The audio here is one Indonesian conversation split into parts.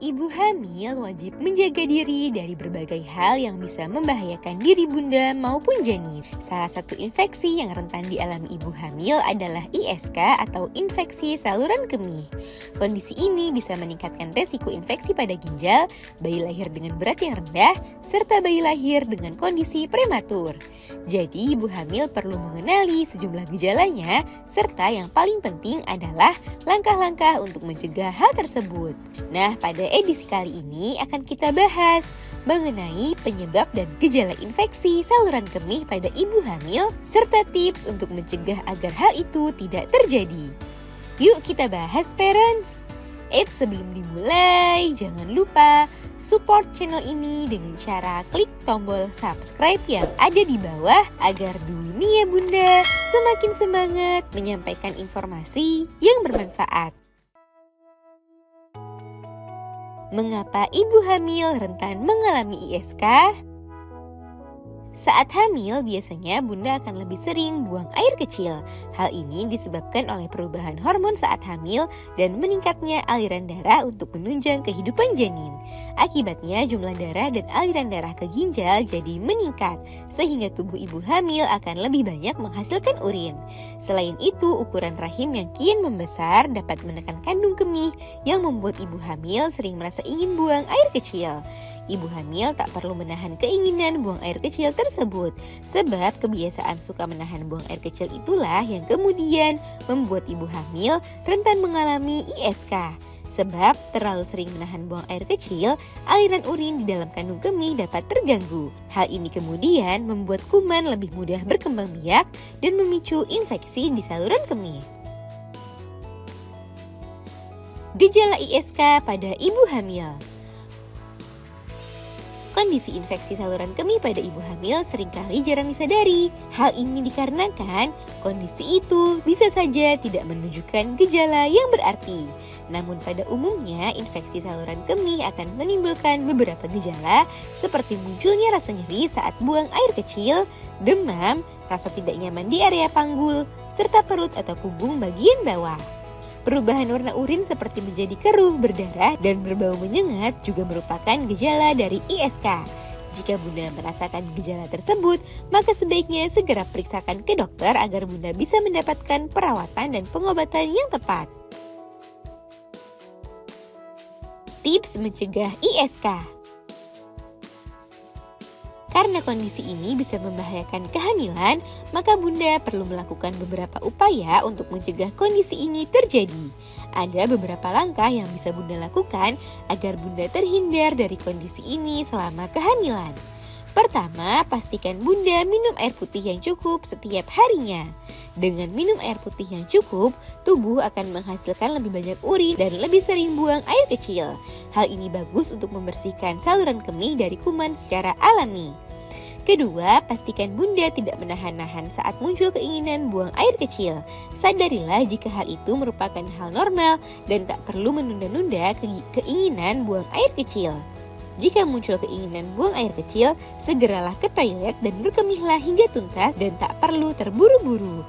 Ibu hamil wajib menjaga diri dari berbagai hal yang bisa membahayakan diri bunda maupun janin. Salah satu infeksi yang rentan dialami ibu hamil adalah ISK atau infeksi saluran kemih. Kondisi ini bisa meningkatkan resiko infeksi pada ginjal, bayi lahir dengan berat yang rendah, serta bayi lahir dengan kondisi prematur. Jadi ibu hamil perlu mengenali sejumlah gejalanya, serta yang paling penting adalah langkah-langkah untuk mencegah hal tersebut. Nah, pada edisi kali ini akan kita bahas mengenai penyebab dan gejala infeksi saluran kemih pada ibu hamil, serta tips untuk mencegah agar hal itu tidak terjadi. Yuk kita bahas, parents! Sebelum dimulai, jangan lupa support channel ini dengan cara klik tombol subscribe yang ada di bawah agar dunia bunda semakin semangat menyampaikan informasi yang bermanfaat. Mengapa ibu hamil rentan mengalami ISK? Saat hamil, biasanya bunda akan lebih sering buang air kecil. Hal ini disebabkan oleh perubahan hormon saat hamil dan meningkatnya aliran darah untuk menunjang kehidupan janin. Akibatnya, jumlah darah dan aliran darah ke ginjal jadi meningkat, sehingga tubuh ibu hamil akan lebih banyak menghasilkan urin. Selain itu, ukuran rahim yang kian membesar dapat menekan kandung kemih yang membuat ibu hamil sering merasa ingin buang air kecil. Ibu hamil tak perlu menahan keinginan buang air kecil tersebut, sebab kebiasaan suka menahan buang air kecil itulah yang kemudian membuat ibu hamil rentan mengalami ISK. Sebab terlalu sering menahan buang air kecil, aliran urin di dalam kandung kemih dapat terganggu. Hal ini kemudian membuat kuman lebih mudah berkembang biak dan memicu infeksi di saluran kemih. Gejala ISK pada ibu hamil. Kondisi infeksi saluran kemih pada ibu hamil seringkali jarang disadari. Hal ini dikarenakan kondisi itu bisa saja tidak menunjukkan gejala yang berarti. Namun pada umumnya infeksi saluran kemih akan menimbulkan beberapa gejala seperti munculnya rasa nyeri saat buang air kecil, demam, rasa tidak nyaman di area panggul, serta perut atau punggung bagian bawah. Perubahan warna urin seperti menjadi keruh, berdarah, dan berbau menyengat juga merupakan gejala dari ISK. Jika bunda merasakan gejala tersebut, maka sebaiknya segera periksakan ke dokter agar bunda bisa mendapatkan perawatan dan pengobatan yang tepat. Tips mencegah ISK. Karena kondisi ini bisa membahayakan kehamilan, maka bunda perlu melakukan beberapa upaya untuk mencegah kondisi ini terjadi. Ada beberapa langkah yang bisa bunda lakukan agar bunda terhindar dari kondisi ini selama kehamilan. Pertama, pastikan bunda minum air putih yang cukup setiap harinya. Dengan minum air putih yang cukup, tubuh akan menghasilkan lebih banyak urin dan lebih sering buang air kecil. Hal ini bagus untuk membersihkan saluran kemih dari kuman secara alami. Kedua, pastikan bunda tidak menahan-nahan saat muncul keinginan buang air kecil. Sadarilah jika hal itu merupakan hal normal dan tak perlu menunda-nunda keinginan buang air kecil. Jika muncul keinginan buang air kecil, segeralah ke toilet dan berkemihlah hingga tuntas dan tak perlu terburu-buru.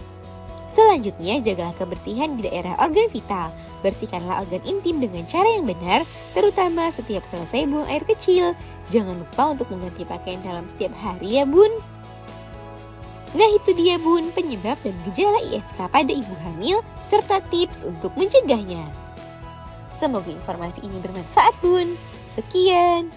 Selanjutnya, jagalah kebersihan di daerah organ vital. Bersihkanlah organ intim dengan cara yang benar, terutama setiap selesai buang air kecil. Jangan lupa untuk mengganti pakaian dalam setiap hari ya bun. Nah itu dia bun, penyebab dan gejala ISK pada ibu hamil, serta tips untuk mencegahnya. Semoga informasi ini bermanfaat bun. Sekian.